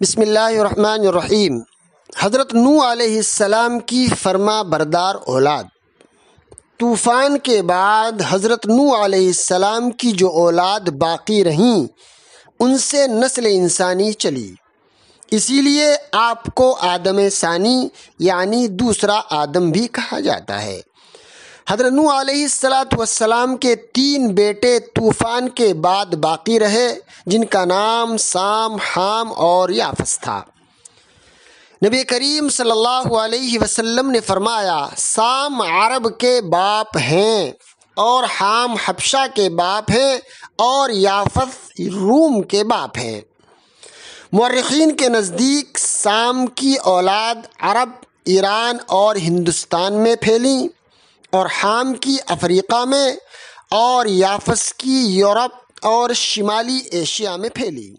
بسم اللہ الرحمن الرحیم۔ حضرت نوح علیہ السلام کی فرما بردار اولاد۔ طوفان کے بعد حضرت نوح علیہ السلام کی جو اولاد باقی رہیں ان سے نسل انسانی چلی، اسی لیے آپ کو آدم ثانی یعنی دوسرا آدم بھی کہا جاتا ہے۔ حضرت نوح علیہ السلام کے 3 بیٹے طوفان کے بعد باقی رہے، جن کا نام سام، حام اور یافس تھا۔ نبی کریم صلی اللہ علیہ وسلم نے فرمایا، سام عرب کے باپ ہیں اور حام حبشہ کے باپ ہیں اور یافس روم کے باپ ہیں۔ مورخین کے نزدیک سام کی اولاد عرب، ایران اور ہندوستان میں پھیلی، اور حام کی افریقہ میں، اور یافس کی یورپ اور شمالی ایشیا میں پھیلی۔